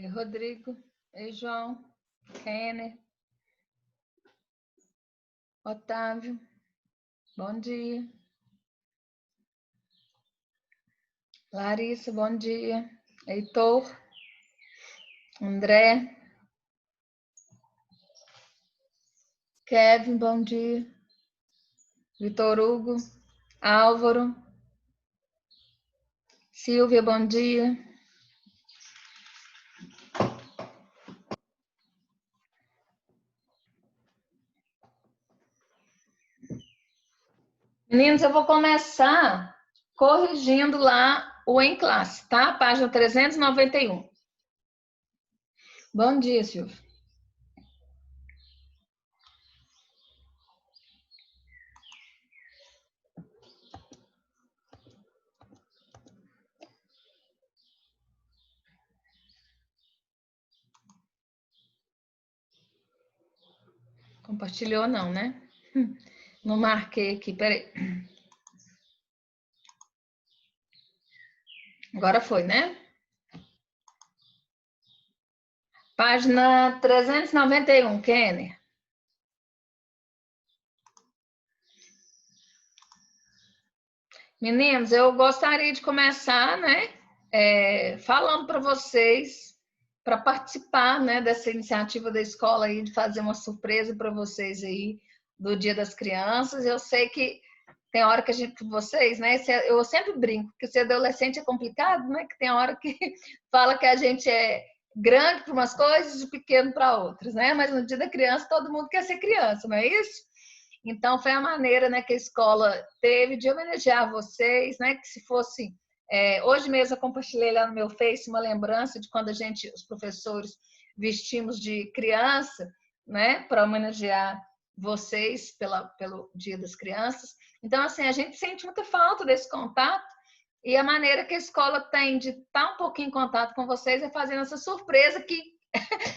Ei, Rodrigo. Ei, João. Kenner. Otávio. Bom dia. Larissa, bom dia. Heitor. André. Kevin, bom dia. Vitor Hugo. Álvaro. Silvia, bom dia. Meninos, eu vou começar corrigindo lá o em classe, tá? Página 391. Bom dia, Silvia. Compartilhou não, né? Não marquei aqui, peraí. Agora foi, né? Página 391, Kenner. Meninos, eu gostaria de começar, né, falando para vocês, para participar, né, dessa iniciativa da escola aí, de fazer uma surpresa para vocês aí, do Dia das Crianças. Eu sei que tem hora que a gente, vocês, né, eu sempre brinco, que ser adolescente é complicado, né, que tem hora que fala que a gente é grande para umas coisas e pequeno para outras, né, mas no Dia da Criança todo mundo quer ser criança, não é isso? Então, foi a maneira, né, que a escola teve de homenagear vocês, né, que se fosse... hoje mesmo eu compartilhei lá no meu Face uma lembrança de quando os professores, vestimos de criança, né, para homenagear vocês pelo Dia das Crianças. Então, assim, a gente sente muita falta desse contato, e a maneira que a escola tem de estar um pouquinho em contato com vocês é fazendo essa surpresa que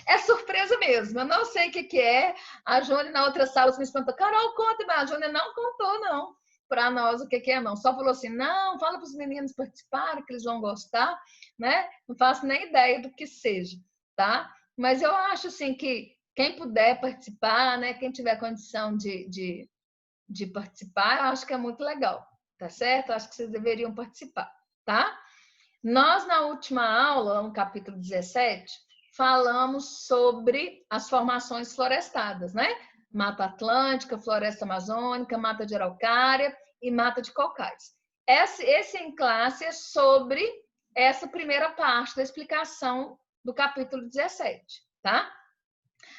é surpresa mesmo. Eu não sei o que é. A Júnia, na outra sala, me espantou. Carol, conta, mas a Júnia não contou, não, para nós o que é, não. Só falou assim, não, fala para os meninos participarem, que eles vão gostar, né? Não faço nem ideia do que seja, tá? Mas eu acho, assim, que quem puder participar, né? Quem tiver condição de participar, eu acho que é muito legal, tá certo? Eu acho que vocês deveriam participar, tá? Nós, na última aula, no capítulo 17, falamos sobre as formações florestadas, né? Mata Atlântica, Floresta Amazônica, Mata de Araucária e Mata de Cocais. Esse em classe é sobre essa primeira parte da explicação do capítulo 17, tá?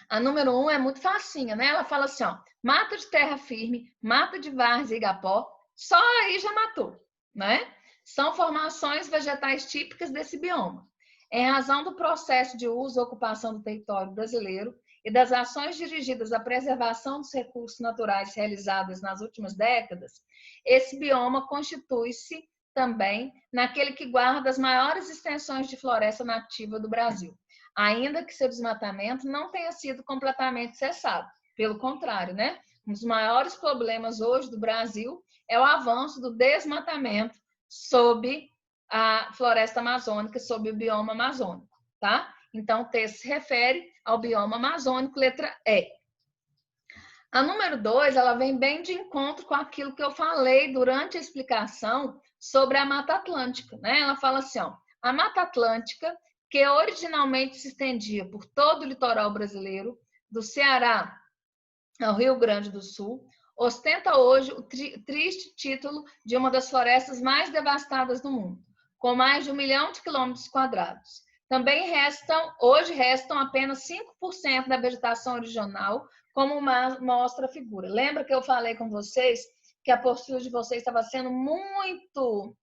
A número 1 é muito facinha, né? Ela fala assim, ó, mata de terra firme, mata de várzea e igapó, só aí já matou, né? São formações vegetais típicas desse bioma. Em razão do processo de uso e ocupação do território brasileiro e das ações dirigidas à preservação dos recursos naturais realizadas nas últimas décadas, esse bioma constitui-se também naquele que guarda as maiores extensões de floresta nativa do Brasil, ainda que seu desmatamento não tenha sido completamente cessado. Pelo contrário, né? Um dos maiores problemas hoje do Brasil é o avanço do desmatamento sob a floresta amazônica, sob o bioma amazônico, tá? Então, o texto se refere ao bioma amazônico, letra E. A número 2, ela vem bem de encontro com aquilo que eu falei durante a explicação sobre a Mata Atlântica, né? Ela fala assim, ó, a Mata Atlântica, que originalmente se estendia por todo o litoral brasileiro, do Ceará ao Rio Grande do Sul, ostenta hoje o triste título de uma das florestas mais devastadas do mundo, com mais de 1 milhão de quilômetros quadrados. Também hoje restam apenas 5% da vegetação original, como mostra a figura. Lembra que eu falei com vocês que a postura de vocês estava sendo muito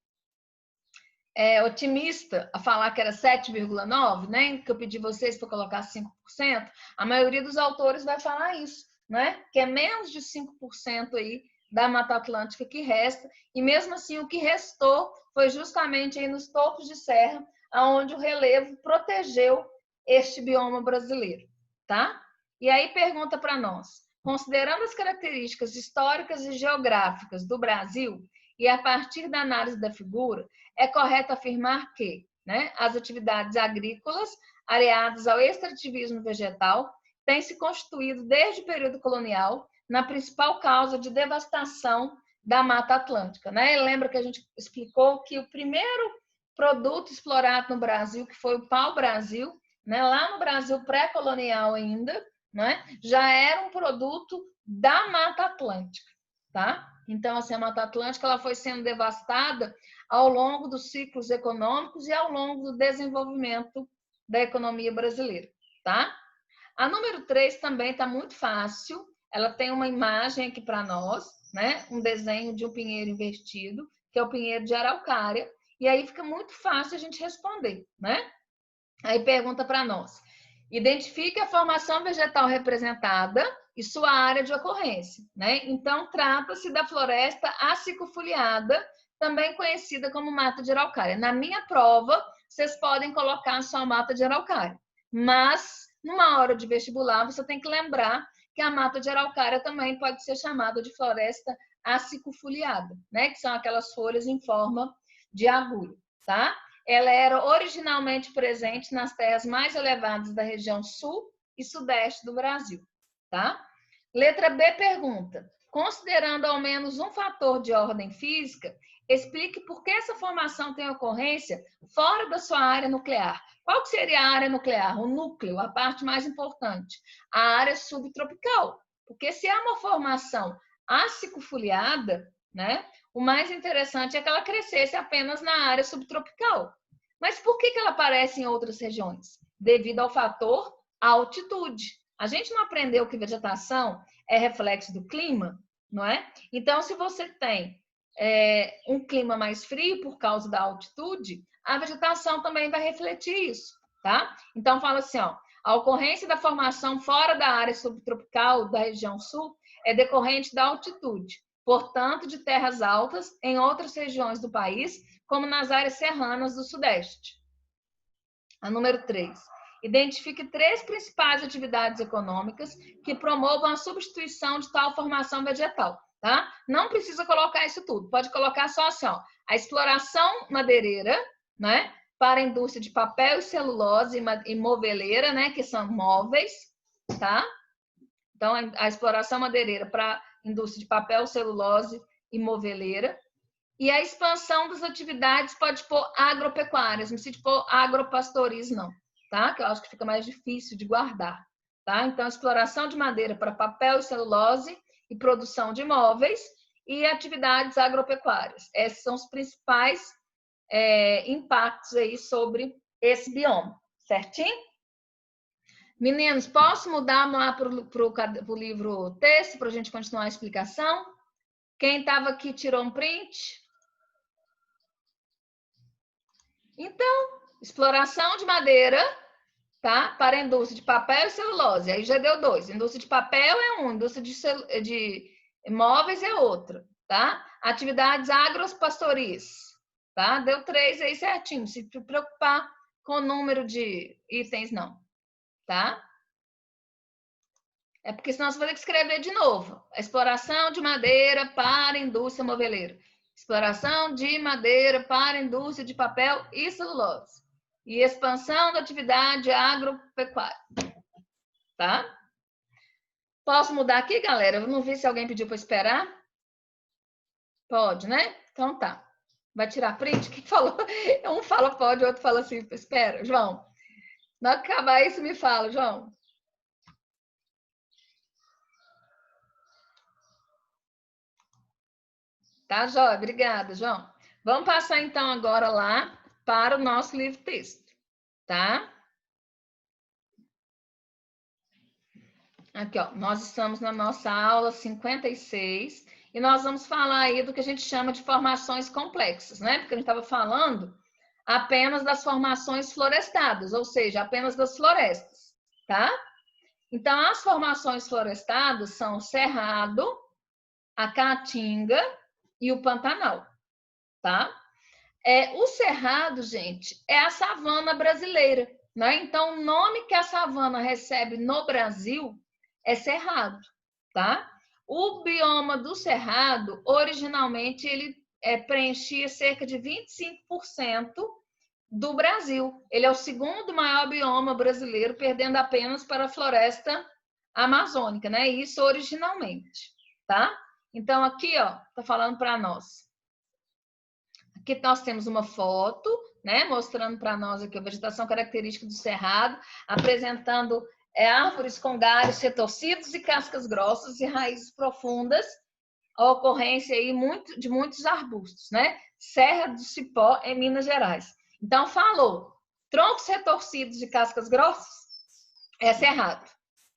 otimista a falar que era 7,9%, né? Que eu pedi vocês para colocar 5%. A maioria dos autores vai falar isso, né? Que é menos de 5% aí da Mata Atlântica que resta, e mesmo assim o que restou foi justamente aí nos topos de serra, onde o relevo protegeu este bioma brasileiro, tá? E aí pergunta para nós, considerando as características históricas e geográficas do Brasil, e a partir da análise da figura, é correto afirmar que, né, as atividades agrícolas, areados ao extrativismo vegetal, têm se constituído desde o período colonial na principal causa de devastação da Mata Atlântica, né? Lembra que a gente explicou que o primeiro produto explorado no Brasil, que foi o pau-brasil, né? Lá no Brasil pré-colonial ainda, né? Já era um produto da Mata Atlântica, tá? Então, assim, a Mata Atlântica ela foi sendo devastada ao longo dos ciclos econômicos e ao longo do desenvolvimento da economia brasileira, tá? A número 3 também está muito fácil. Ela tem uma imagem aqui para nós, né? Um desenho de um pinheiro invertido, que é o pinheiro de araucária. E aí fica muito fácil a gente responder, né? Aí pergunta para nós. Identifique a formação vegetal representada e sua área de ocorrência, né? Então, trata-se da floresta acicufoliada, também conhecida como mata de araucária. Na minha prova, vocês podem colocar só mata de araucária, mas numa hora de vestibular, você tem que lembrar que a mata de araucária também pode ser chamada de floresta acicufoliada, né? Que são aquelas folhas em forma de agulha, tá? Ela era originalmente presente nas terras mais elevadas da região sul e sudeste do Brasil, tá? Letra B pergunta: considerando ao menos um fator de ordem física, explique por que essa formação tem ocorrência fora da sua área nuclear. Qual que seria a área nuclear? O núcleo, a parte mais importante. A área subtropical. Porque se é uma formação acicufoliada, né, o mais interessante é que ela crescesse apenas na área subtropical. Mas por que ela aparece em outras regiões? Devido ao fator altitude. A gente não aprendeu que vegetação é reflexo do clima, não é? Então, se você tem um clima mais frio por causa da altitude, a vegetação também vai refletir isso, tá? Então, fala assim, ó, a ocorrência da formação fora da área subtropical da região sul é decorrente da altitude, portanto, de terras altas em outras regiões do país, como nas áreas serranas do sudeste. A número 3. Identifique 3 principais atividades econômicas que promovam a substituição de tal formação vegetal. Tá? Não precisa colocar isso tudo, pode colocar só assim, ó, a exploração madeireira, né, para a indústria de papel e celulose e moveleira, né, que são móveis, tá? Então, a exploração madeireira para a indústria de papel, celulose e moveleira. E a expansão das atividades pode pôr agropecuárias, não precisa pôr agropastorismo, não, tá? Que eu acho que fica mais difícil de guardar, tá? Então, exploração de madeira para papel e celulose e produção de móveis e atividades agropecuárias. Esses são os principais impactos aí sobre esse bioma, certinho? Meninos, posso mudar lá para o livro texto para a gente continuar a explicação? Quem estava aqui tirou um print? Então, exploração de madeira, tá? Para a indústria de papel e celulose. Aí já deu 2. Indústria de papel é um, indústria de móveis é outra, tá? Atividades agropastoris, tá? Deu 3 aí certinho. Não se preocupar com o número de itens, não, tá? É porque senão você vai ter que escrever de novo. Exploração de madeira para a indústria moveleira. Exploração de madeira para a indústria de papel e celulose. E expansão da atividade agropecuária. Tá? Posso mudar aqui, galera? Eu não vi se alguém pediu para esperar. Pode, né? Então tá. Vai tirar print? Quem falou? Um fala pode, o outro fala assim, espera. João, na hora que acabar isso, me fala, João. Tá, Joia? Obrigada, João. Vamos passar, então, agora lá para o nosso livro-texto, tá? Aqui, ó, nós estamos na nossa aula 56 e nós vamos falar aí do que a gente chama de formações complexas, né? Porque a gente estava falando apenas das formações florestadas, ou seja, apenas das florestas, tá? Então, as formações florestadas são o cerrado, a caatinga e o pantanal, tá? O cerrado, gente, é a savana brasileira, né? Então, o nome que a savana recebe no Brasil é cerrado, tá? O bioma do cerrado, originalmente, ele preenchia cerca de 25% do Brasil. Ele é o segundo maior bioma brasileiro, perdendo apenas para a floresta amazônica, né? Isso originalmente, tá? Então, aqui, ó, tá falando para nós. Aqui nós temos uma foto, né? Mostrando para nós aqui a vegetação característica do cerrado, apresentando árvores com galhos retorcidos e cascas grossas e raízes profundas, a ocorrência aí de muitos arbustos, né? Serra do Cipó, em Minas Gerais. Então, falou, troncos retorcidos e cascas grossas é cerrado,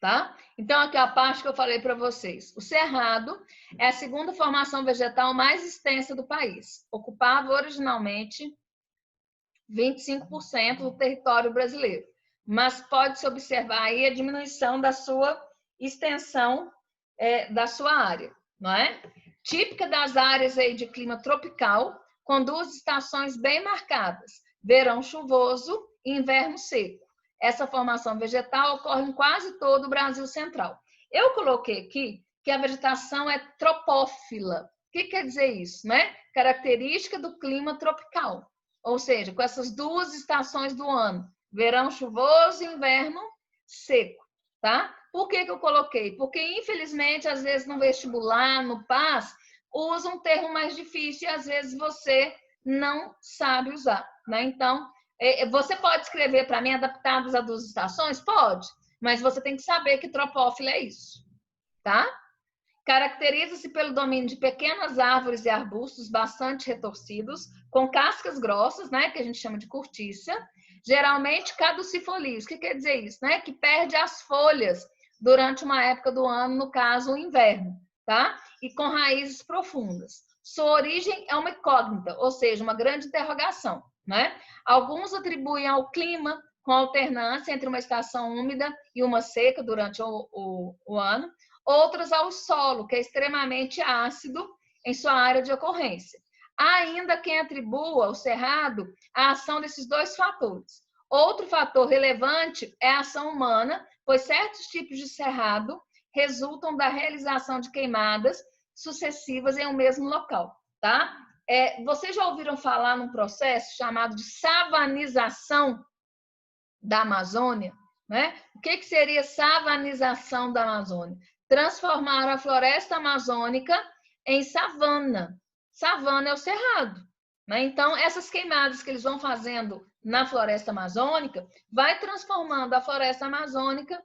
tá? Então, aqui a parte que eu falei para vocês. O cerrado é a segunda formação vegetal mais extensa do país. Ocupava originalmente 25% do território brasileiro, mas pode-se observar aí a diminuição da sua extensão da sua área, não é? Típica das áreas aí de clima tropical, com duas estações bem marcadas, verão chuvoso e inverno seco. Essa formação vegetal ocorre em quase todo o Brasil central. Eu coloquei aqui que a vegetação é tropófila. O que quer dizer isso, né? Característica do clima tropical. Ou seja, com essas duas estações do ano, verão chuvoso e inverno seco, tá? Por que eu coloquei? Porque, infelizmente, às vezes no vestibular, no PAS, usa um termo mais difícil e às vezes você não sabe usar, né? Então, você pode escrever para mim adaptados a duas estações? Pode, mas você tem que saber que tropófila é isso, tá? Caracteriza-se pelo domínio de pequenas árvores e arbustos bastante retorcidos, com cascas grossas, né, que a gente chama de cortiça, geralmente caducifolios. O que quer dizer isso? Né? Que perde as folhas durante uma época do ano, no caso, o inverno, tá? E com raízes profundas. Sua origem é uma incógnita, ou seja, uma grande interrogação, né? Alguns atribuem ao clima, com alternância entre uma estação úmida e uma seca durante o ano, outras ao solo, que é extremamente ácido em sua área de ocorrência. Há ainda quem atribua ao cerrado a ação desses dois fatores. Outro fator relevante é a ação humana, pois certos tipos de cerrado resultam da realização de queimadas sucessivas em um mesmo local, tá? Vocês já ouviram falar num processo chamado de savanização da Amazônia, né? O que seria savanização da Amazônia? Transformar a floresta amazônica em savana. Savana é o cerrado, né? Então, essas queimadas que eles vão fazendo na floresta amazônica, vai transformando a floresta amazônica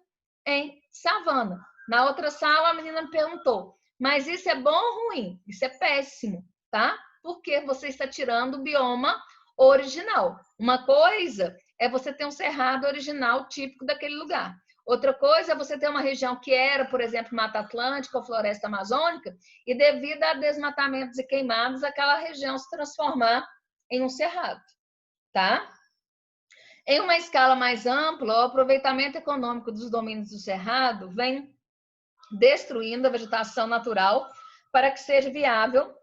em savana. Na outra sala, a menina me perguntou, mas isso é bom ou ruim? Isso é péssimo, tá? Porque você está tirando o bioma original. Uma coisa é você ter um cerrado original típico daquele lugar. Outra coisa é você ter uma região que era, por exemplo, Mata Atlântica ou Floresta Amazônica, e devido a desmatamentos e queimadas, aquela região se transformar em um cerrado, tá? Em uma escala mais ampla, o aproveitamento econômico dos domínios do cerrado vem destruindo a vegetação natural para que seja viável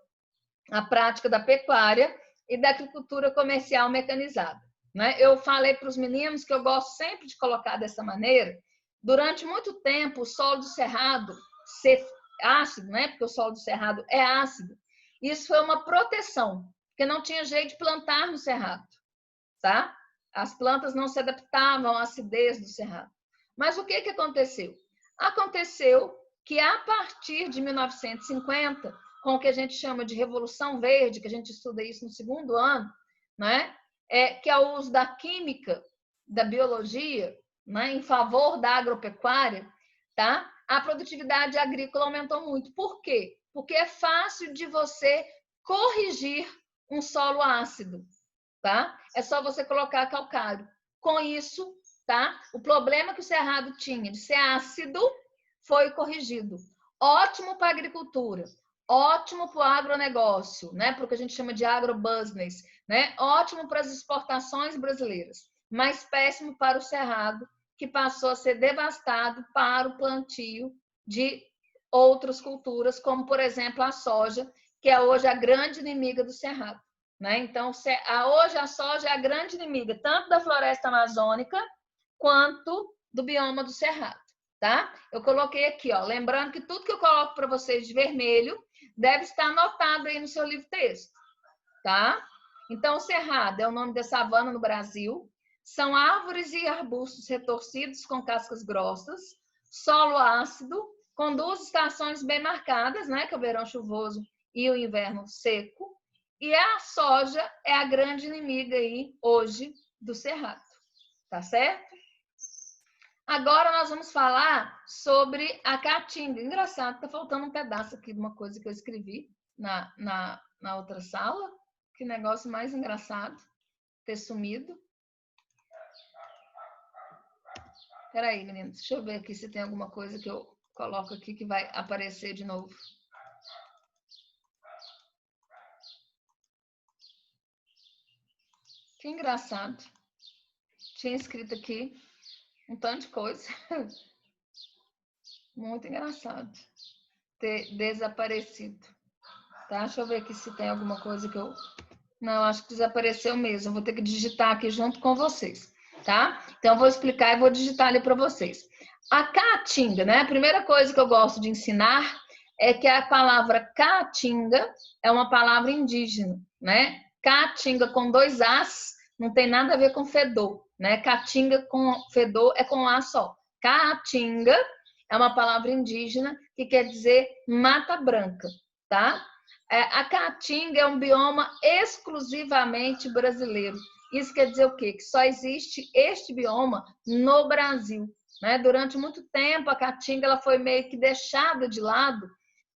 a prática da pecuária e da agricultura comercial mecanizada, né? Eu falei para os meninos que eu gosto sempre de colocar dessa maneira. Durante muito tempo, o solo do cerrado ser ácido, né? Porque o solo do cerrado é ácido. Isso foi uma proteção, porque não tinha jeito de plantar no cerrado, tá? As plantas não se adaptavam à acidez do cerrado. Mas o que aconteceu? Aconteceu que a partir de 1950, com o que a gente chama de Revolução Verde, que a gente estuda isso no segundo ano, né? Que é o uso da química, da biologia, né? Em favor da agropecuária, tá? A produtividade agrícola aumentou muito. Por quê? Porque é fácil de você corrigir um solo ácido, tá? É só você colocar calcário. Com isso, tá? O problema que o cerrado tinha de ser ácido foi corrigido. Ótimo para a agricultura, ótimo para o agronegócio, né? Para o que a gente chama de agrobusiness, né? Ótimo para as exportações brasileiras, mas péssimo para o cerrado, que passou a ser devastado para o plantio de outras culturas, como, por exemplo, a soja, que é hoje a grande inimiga do cerrado, né? Então, hoje a soja é a grande inimiga tanto da floresta amazônica quanto do bioma do cerrado, tá? Eu coloquei aqui, ó, lembrando que tudo que eu coloco para vocês de vermelho deve estar anotado aí no seu livro texto, tá? Então, o cerrado é o nome da savana no Brasil. São árvores e arbustos retorcidos com cascas grossas, solo ácido, com 2 estações bem marcadas, né? Que é o verão chuvoso e o inverno seco. E a soja é a grande inimiga aí, hoje, do cerrado. Tá certo? Agora nós vamos falar sobre a caatinga. Engraçado, tá faltando um pedaço aqui de uma coisa que eu escrevi na outra sala. Que negócio mais engraçado ter sumido. Peraí, meninos, deixa eu ver aqui se tem alguma coisa que eu coloco aqui que vai aparecer de novo. Que engraçado. Tinha escrito aqui um tanto de coisa. Muito engraçado ter desaparecido. Tá? Deixa eu ver aqui se tem alguma coisa que eu... Não, acho que desapareceu mesmo. Vou ter que digitar aqui junto com vocês, tá? Então, eu vou explicar e vou digitar ali para vocês. A caatinga, né? A primeira coisa que eu gosto de ensinar é que a palavra caatinga é uma palavra indígena, né? Caatinga com 2 As não tem nada a ver com fedor, né? Caatinga com fedor é com A só. Caatinga é uma palavra indígena que quer dizer mata branca, tá? A caatinga é um bioma exclusivamente brasileiro. Isso quer dizer o quê? Que só existe este bioma no Brasil, né? Durante muito tempo, a caatinga ela foi meio que deixada de lado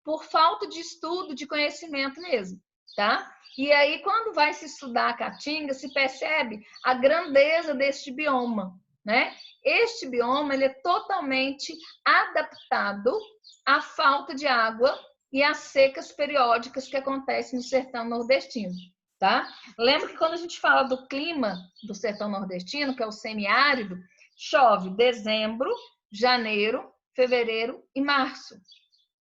por falta de estudo, de conhecimento mesmo, tá? E aí, quando vai se estudar a caatinga, se percebe a grandeza deste bioma, né? Este bioma ele é totalmente adaptado à falta de água e as secas periódicas que acontecem no sertão nordestino, tá? Lembra que quando a gente fala do clima do sertão nordestino, que é o semiárido, chove dezembro, janeiro, fevereiro e março.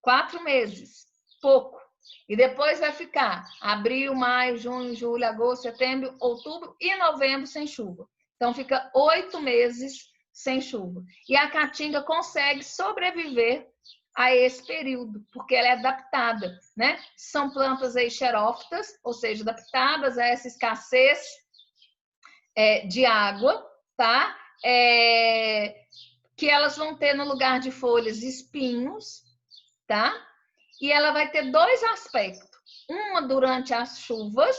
4 meses, pouco. E depois vai ficar abril, maio, junho, julho, agosto, setembro, outubro e novembro sem chuva. Então fica 8 meses sem chuva. E a caatinga consegue sobreviver a esse período, porque ela é adaptada, né? São plantas aí xerófitas, ou seja, adaptadas a essa escassez de água, tá? Que elas vão ter no lugar de folhas espinhos, tá? E ela vai ter 2 aspectos. Uma durante as chuvas,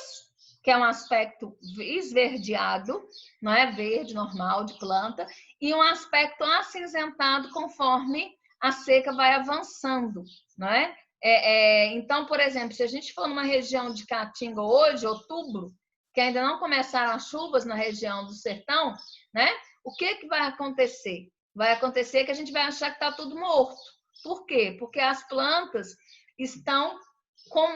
que é um aspecto esverdeado, não é verde normal de planta, e um aspecto acinzentado conforme a seca vai avançando, não é? Então, por exemplo, se a gente for numa região de Caatinga hoje, outubro, que ainda não começaram as chuvas na região do sertão, né? O que vai acontecer? Vai acontecer que a gente vai achar que está tudo morto. Por quê? Porque as plantas estão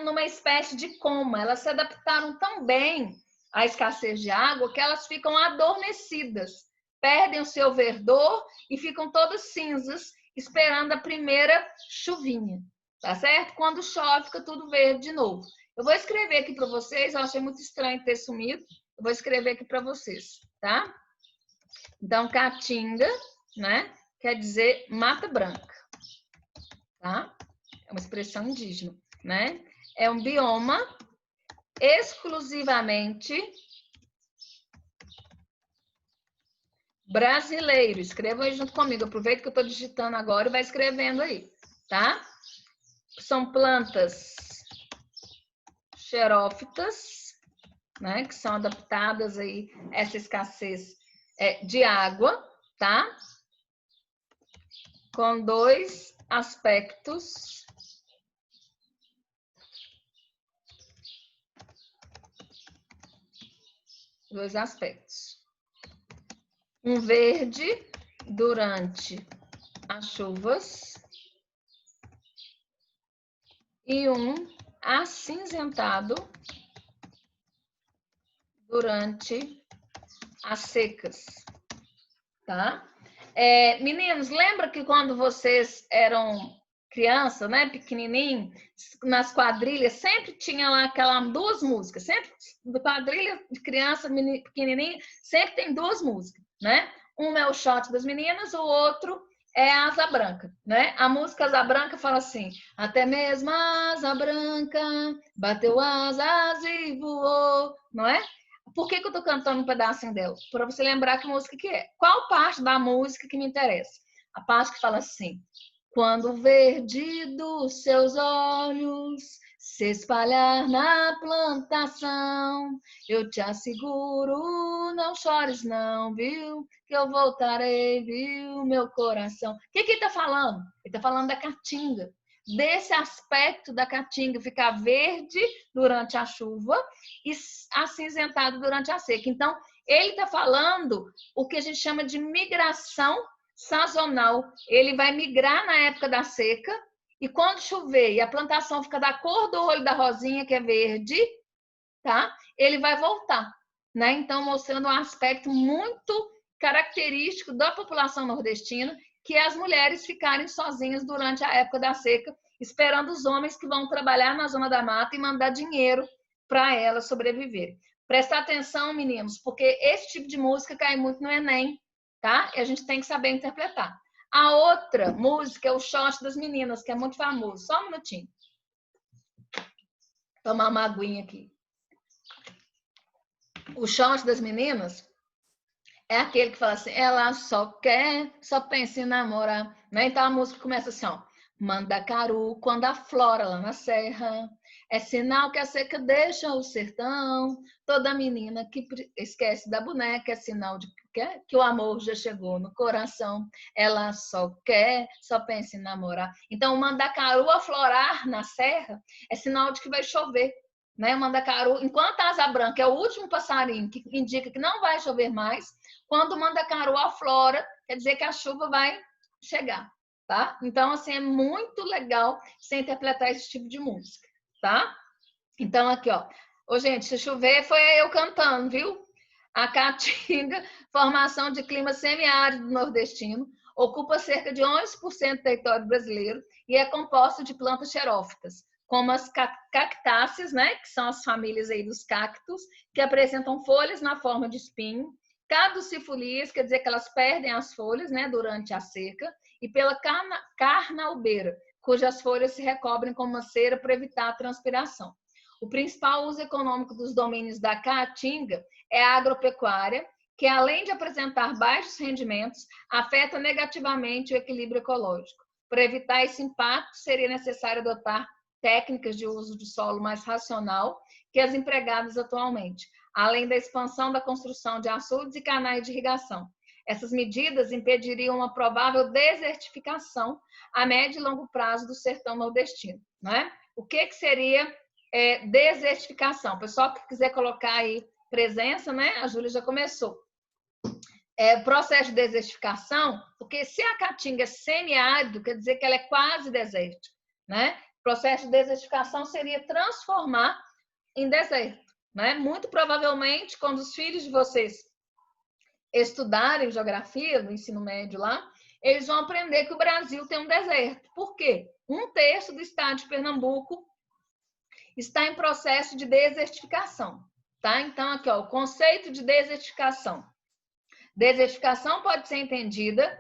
numa espécie de coma. Elas se adaptaram tão bem à escassez de água que elas ficam adormecidas, perdem o seu verdor e ficam todas cinzas, esperando a primeira chuvinha, tá certo? Quando chove, fica tudo verde de novo. Eu vou escrever aqui para vocês, eu achei muito estranho ter sumido, eu vou escrever aqui para vocês, tá? Então, caatinga, né? Quer dizer mata branca, tá? É uma expressão indígena, né? É um bioma exclusivamente brasileiro. Escrevam aí junto comigo. Aproveita que eu estou digitando agora e vai escrevendo aí, tá? São plantas xerófitas, né? Que são adaptadas aí a essa escassez de água, tá? Com 2 aspectos um verde durante as chuvas e um acinzentado durante as secas, tá? Meninos, lembra que quando vocês eram criança, né, pequenininho, nas quadrilhas sempre tinha lá aquelas 2 músicas, sempre quadrilha de criança pequenininho, sempre tem 2 músicas, né? Uma é o shot das meninas, o outro é a asa branca, né? A música Asa Branca fala assim: até mesmo a asa branca bateu asas e voou, não é? Por que eu tô cantando um pedacinho dela? Para você lembrar que música que é. Qual parte da música que me interessa? A parte que fala assim: quando o verde dos seus olhos se espalhar na plantação, eu te asseguro, não chores não, viu? Que eu voltarei, viu, meu coração. O que ele tá falando? Ele tá falando da caatinga. Desse aspecto da caatinga ficar verde durante a chuva e acinzentado durante a seca. Então, ele está falando o que a gente chama de migração sazonal. Ele vai migrar na época da seca e quando chover e a plantação fica da cor do olho da rosinha, que é verde, tá? Ele vai voltar, né? Então, mostrando um aspecto muito característico da população nordestina, que é as mulheres ficarem sozinhas durante a época da seca, esperando os homens que vão trabalhar na zona da mata e mandar dinheiro para elas sobreviverem. Presta atenção, meninos, porque esse tipo de música cai muito no Enem, tá? E a gente tem que saber interpretar. A outra música é o Shot das Meninas, que é muito famoso. Só um minutinho. Vou tomar uma aguinha aqui. O Shot das Meninas é aquele que fala assim: ela só quer, só pensa em namorar. Né? Então a música começa assim: ó, Mandacaru, quando aflora lá na serra, é sinal que a seca deixa o sertão. Toda menina que esquece da boneca é sinal de que o amor já chegou no coração. Ela só quer, só pensa em namorar. Então, o mandacaru aflorar na serra é sinal de que vai chover. Né? O mandacaru, enquanto a asa branca é o último passarinho que indica que não vai chover mais, quando o mandacaru aflora, quer dizer que a chuva vai chegar. Tá? Então, assim, é muito legal você interpretar esse tipo de música, tá? Então, aqui, ó. Ô, gente, se chover, foi eu cantando, viu? A caatinga, formação de clima semiárido nordestino, ocupa cerca de 11% do território brasileiro e é composta de plantas xerófitas, como as cactáceas, né? Que são as famílias aí dos cactos, que apresentam folhas na forma de espinho, caducifolias, quer dizer que elas perdem as folhas, né? Durante a seca, e pela carnaubeira, cujas folhas se recobrem com uma cera para evitar a transpiração. O principal uso econômico dos domínios da caatinga é a agropecuária, que além de apresentar baixos rendimentos, afeta negativamente o equilíbrio ecológico. Para evitar esse impacto, seria necessário adotar técnicas de uso de solo mais racional que as empregadas atualmente, além da expansão da construção de açudes e canais de irrigação. Essas medidas impediriam uma provável desertificação a médio e longo prazo do sertão nordestino. Né? O que seria desertificação? O pessoal que quiser colocar aí presença, né? A Júlia já começou. Processo de desertificação, porque se a caatinga é semiárido, quer dizer que ela é quase desértica. Né? O processo de desertificação seria transformar em deserto. Né? Muito provavelmente, quando os filhos de vocês estudarem geografia no ensino médio lá, eles vão aprender que o Brasil tem um deserto. Por quê? 1/3 do estado de Pernambuco está em processo de desertificação. Tá? Então, aqui, ó, o conceito de desertificação. Desertificação pode ser entendida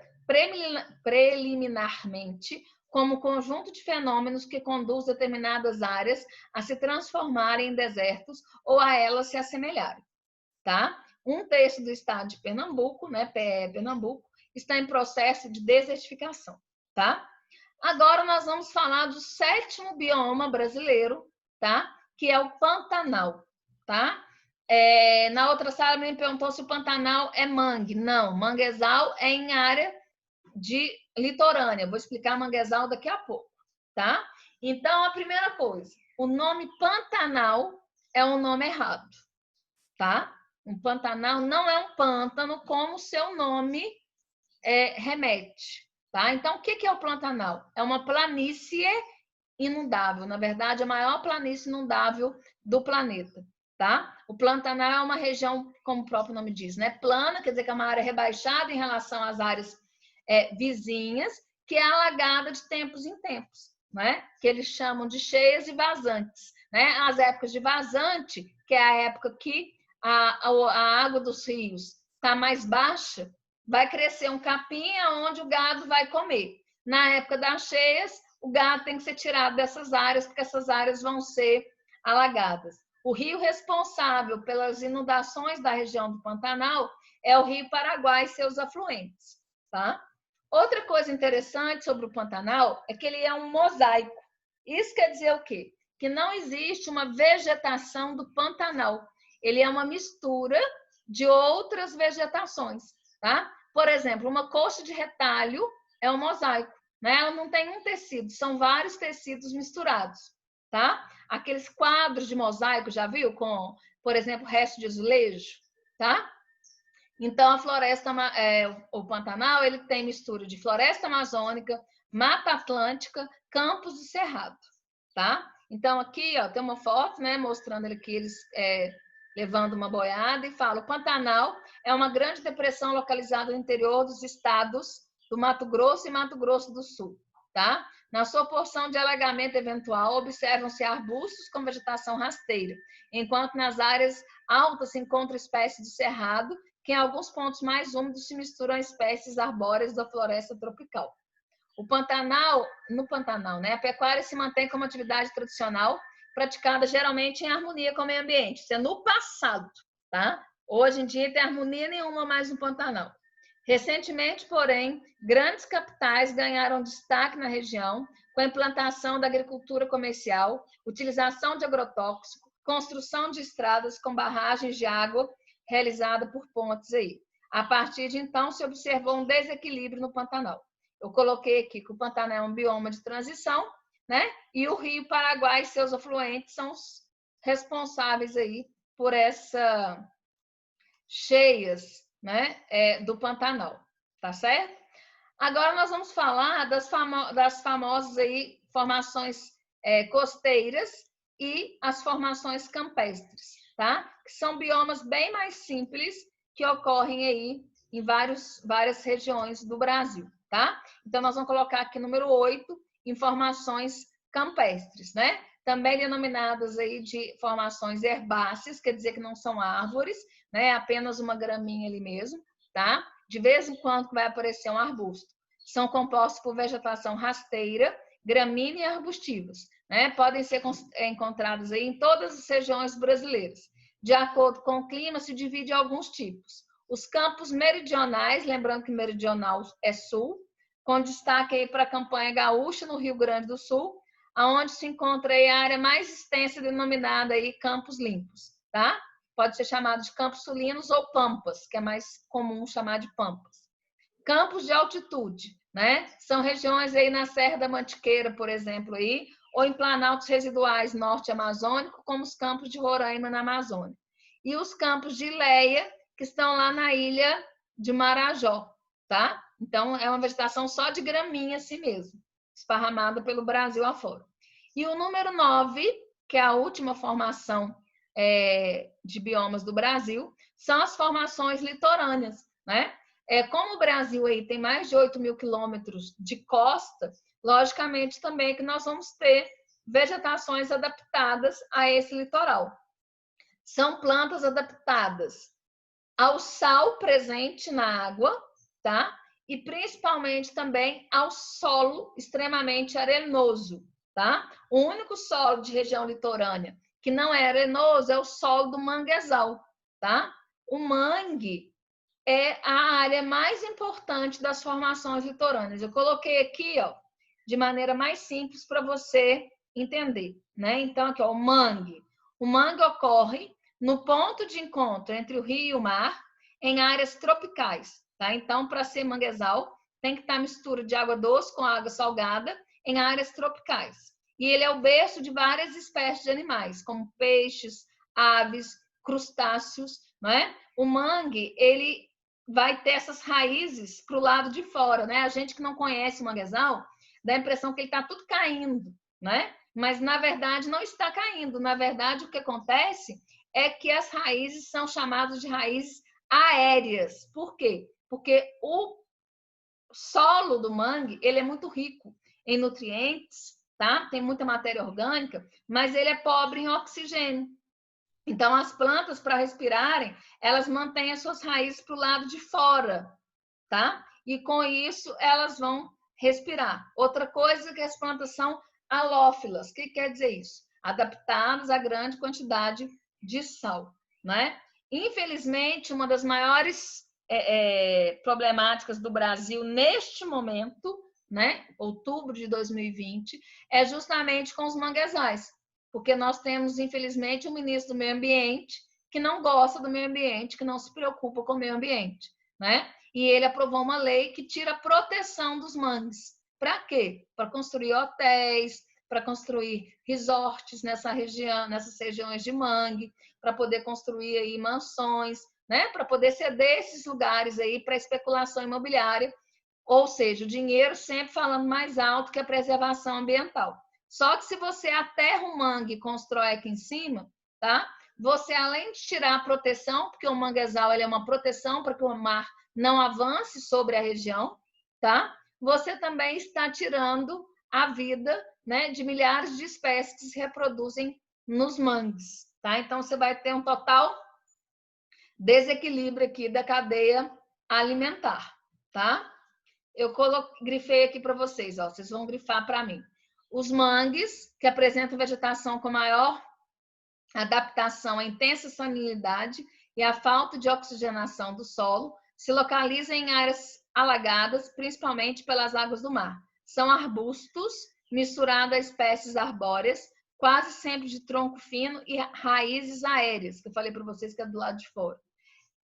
preliminarmente como conjunto de fenômenos que conduz determinadas áreas a se transformarem em desertos ou a elas se assemelharem. Tá? 1/3 do estado de Pernambuco, né, PE Pernambuco, está em processo de desertificação, tá? Agora nós vamos falar do 7º bioma brasileiro, tá? Que é o Pantanal, tá? Na outra sala me perguntou se o Pantanal é mangue. Não, manguezal é em área de litorânea. Vou explicar manguezal daqui a pouco, tá? Então, a primeira coisa, o nome Pantanal é um nome errado, tá? Um Pantanal não é um pântano como o seu nome remete, tá? Então, o que é o Pantanal? É uma planície inundável. Na verdade, a maior planície inundável do planeta, tá? O Pantanal é uma região, como o próprio nome diz, né? Plana, quer dizer que é uma área rebaixada em relação às áreas vizinhas, que é alagada de tempos em tempos, né? Que eles chamam de cheias e vazantes, né? As épocas de vazante, que é a época que a água dos rios está mais baixa, vai crescer um capim onde o gado vai comer. Na época das cheias, o gado tem que ser tirado dessas áreas, porque essas áreas vão ser alagadas. O rio responsável pelas inundações da região do Pantanal é o Rio Paraguai e seus afluentes, tá? Outra coisa interessante sobre o Pantanal é que ele é um mosaico. Isso quer dizer o quê? Que não existe uma vegetação do Pantanal. Ele é uma mistura de outras vegetações, tá? Por exemplo, uma coxa de retalho é um mosaico, né? Ela não tem um tecido, são vários tecidos misturados, tá? Aqueles quadros de mosaico, já viu? Com, por exemplo, resto de azulejo, tá? Então, a floresta, o Pantanal, ele tem mistura de floresta amazônica, Mata Atlântica, campos e cerrado, tá? Então, aqui, ó, tem uma foto, né, mostrando aqui eles levando uma boiada e fala: o Pantanal é uma grande depressão localizada no interior dos estados do Mato Grosso e Mato Grosso do Sul, tá? Na sua porção de alagamento eventual, observam-se arbustos com vegetação rasteira, enquanto nas áreas altas se encontra espécies de cerrado, que em alguns pontos mais úmidos se misturam a espécies arbóreas da floresta tropical. No Pantanal, né, a pecuária se mantém como atividade tradicional, praticada geralmente em harmonia com o meio ambiente. Isso é no passado, tá? Hoje em dia não tem harmonia nenhuma mais no Pantanal. Recentemente, porém, grandes capitais ganharam destaque na região com a implantação da agricultura comercial, utilização de agrotóxico, construção de estradas com barragens de água realizada por pontes aí. A partir de então, se observou um desequilíbrio no Pantanal. Eu coloquei aqui que o Pantanal é um bioma de transição, né? E o Rio Paraguai e seus afluentes são os responsáveis aí por essas cheias, né, do Pantanal, tá certo? Agora nós vamos falar das famosas aí formações costeiras e as formações campestres, tá? Que são biomas bem mais simples que ocorrem aí em várias regiões do Brasil, tá? Então nós vamos colocar aqui número 8, informações campestres, né? Também denominadas aí de formações herbáceas, quer dizer que não são árvores, né? Apenas uma graminha ali mesmo, tá? De vez em quando vai aparecer um arbusto. São compostos por vegetação rasteira, gramínea e arbustivos, né? Podem ser encontrados aí em todas as regiões brasileiras. De acordo com o clima, se divide em alguns tipos. Os campos meridionais, lembrando que meridional é sul, com destaque aí para a campanha gaúcha no Rio Grande do Sul, aonde se encontra aí a área mais extensa denominada aí campos limpos, tá? Pode ser chamado de campos sulinos ou pampas, que é mais comum chamar de pampas. Campos de altitude, né? São regiões aí na Serra da Mantiqueira, por exemplo, aí, ou em planaltos residuais norte amazônico, como os campos de Roraima na Amazônia. E os campos de Ileia, que estão lá na ilha de Marajó, tá? Então, é uma vegetação só de graminha assim mesmo, esparramada pelo Brasil afora. E o número 9, que é a última formação de biomas do Brasil, são as formações litorâneas, né? Como o Brasil aí tem mais de 8.000 quilômetros de costa, logicamente também que nós vamos ter vegetações adaptadas a esse litoral. São plantas adaptadas ao sal presente na água, tá? E principalmente também ao solo extremamente arenoso, tá? O único solo de região litorânea que não é arenoso é o solo do manguezal, tá? O mangue é a área mais importante das formações litorâneas. Eu coloquei aqui, ó, de maneira mais simples para você entender, né? Então, aqui, ó, o mangue. O mangue ocorre no ponto de encontro entre o rio e o mar, em áreas tropicais, tá? Então, para ser manguezal, tem que estar mistura de água doce com água salgada em áreas tropicais. E ele é o berço de várias espécies de animais, como peixes, aves, crustáceos, não é? O mangue, ele vai ter essas raízes para o lado de fora, né? A gente que não conhece o manguezal dá a impressão que ele está tudo caindo, né? Mas na verdade não está caindo. Na verdade, o que acontece é que as raízes são chamadas de raízes aéreas. Por quê? Porque o solo do mangue, ele é muito rico em nutrientes, tá? Tem muita matéria orgânica, mas ele é pobre em oxigênio. Então, as plantas, para respirarem, elas mantêm as suas raízes para o lado de fora, tá? E com isso elas vão respirar. Outra coisa que as plantas são halófilas. O que quer dizer isso? Adaptadas a grande quantidade de sal, né? Infelizmente, uma das maiores problemáticas do Brasil neste momento, né, outubro de 2020, é justamente com os manguezais, porque nós temos, infelizmente, um ministro do meio ambiente que não gosta do meio ambiente, que não se preocupa com o meio ambiente, né? E ele aprovou uma lei que tira a proteção dos mangues. Para quê? Para construir hotéis, para construir resorts nessa região, nessas regiões de mangue, para poder construir aí mansões, né? Para poder ceder esses lugares aí para especulação imobiliária, ou seja, o dinheiro sempre falando mais alto que a preservação ambiental. Só que se você aterra o mangue e constrói aqui em cima, tá? Você, além de tirar a proteção, porque o manguezal ele é uma proteção para que o mar não avance sobre a região, tá? Você também está tirando a vida, né, de milhares de espécies que se reproduzem nos mangues, tá? Então você vai ter um total desequilíbrio aqui da cadeia alimentar, tá? Eu grifei aqui para vocês, ó, vocês vão grifar para mim. Os mangues, que apresentam vegetação com maior adaptação à intensa salinidade e à falta de oxigenação do solo, se localizam em áreas alagadas, principalmente pelas águas do mar. São arbustos misturados a espécies arbóreas, quase sempre de tronco fino e raízes aéreas, que eu falei para vocês que é do lado de fora.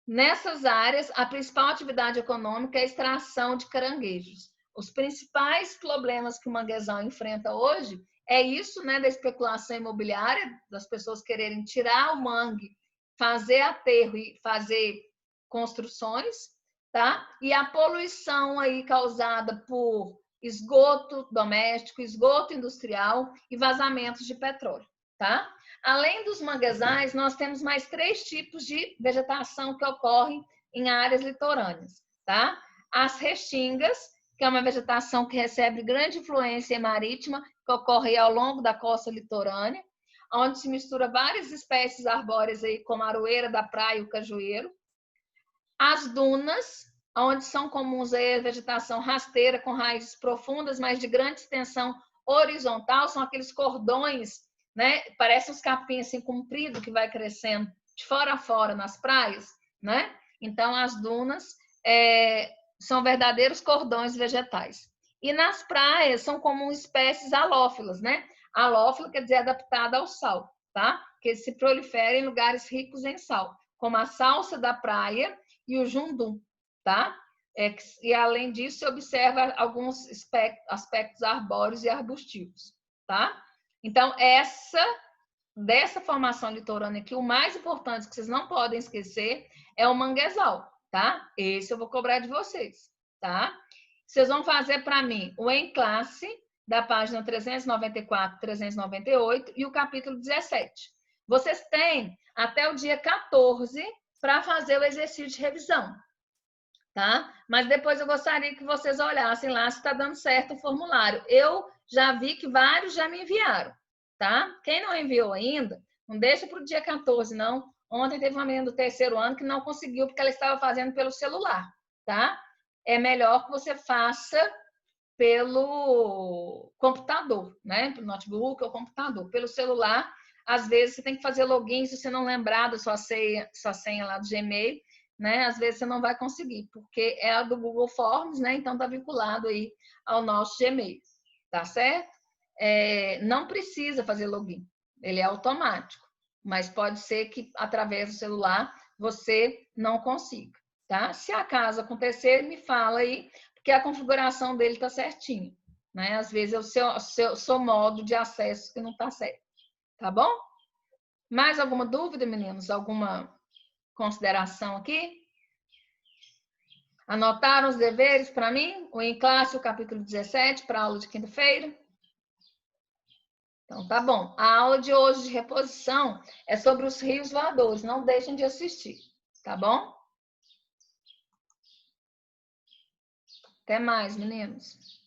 Nessas áreas, a principal atividade econômica é a extração de caranguejos. Os principais problemas que o manguezal enfrenta hoje é isso, né, da especulação imobiliária, das pessoas quererem tirar o mangue, fazer aterro e fazer construções, tá? E a poluição aí causada por esgoto doméstico, esgoto industrial e vazamentos de petróleo, tá? Além dos manguezais, nós temos mais 3 tipos de vegetação que ocorrem em áreas litorâneas, tá? As restingas, que é uma vegetação que recebe grande influência marítima, que ocorre ao longo da costa litorânea, onde se mistura várias espécies arbóreas, aí, como a aroeira da praia e o cajueiro. As dunas, onde são comuns aí a vegetação rasteira, com raízes profundas, mas de grande extensão horizontal, são aqueles cordões, né? Parece uns capim assim comprido que vai crescendo de fora a fora nas praias, né? Então, as dunas são verdadeiros cordões vegetais. E nas praias são comuns espécies halófilas, né? Halófila quer dizer adaptada ao sal, tá? Que se prolifera em lugares ricos em sal, como a salsa da praia e o jundum, tá? E além disso, se observa alguns aspectos arbóreos e arbustivos, tá? Então, dessa formação litorânea aqui, o mais importante que vocês não podem esquecer é o manguezal, tá? Esse eu vou cobrar de vocês, tá? Vocês vão fazer para mim o em classe da página 394, 398 e o capítulo 17. Vocês têm até o dia 14 para fazer o exercício de revisão, tá? Mas depois eu gostaria que vocês olhassem lá se está dando certo o formulário. Eu já vi que vários já me enviaram, tá? Quem não enviou ainda, não deixa para o dia 14, não. Ontem teve uma menina do 3º ano que não conseguiu porque ela estava fazendo pelo celular, tá? É melhor que você faça pelo computador, né? Pelo notebook ou computador. Pelo celular, às vezes você tem que fazer login, se você não lembrar da sua senha lá do Gmail, né? Às vezes você não vai conseguir, porque é a do Google Forms, né? Então tá vinculado aí ao nosso Gmail, tá certo? Não precisa fazer login, ele é automático, mas pode ser que através do celular você não consiga, tá? Se acaso acontecer, me fala aí, porque a configuração dele tá certinho, né? Às vezes é o seu modo de acesso que não tá certo, tá bom? Mais alguma dúvida, meninos? Alguma consideração aqui? Anotaram os deveres para mim? O em classe, o capítulo 17, para a aula de quinta-feira? Então, tá bom. A aula de hoje de reposição é sobre os rios voadores. Não deixem de assistir, tá bom? Até mais, meninos.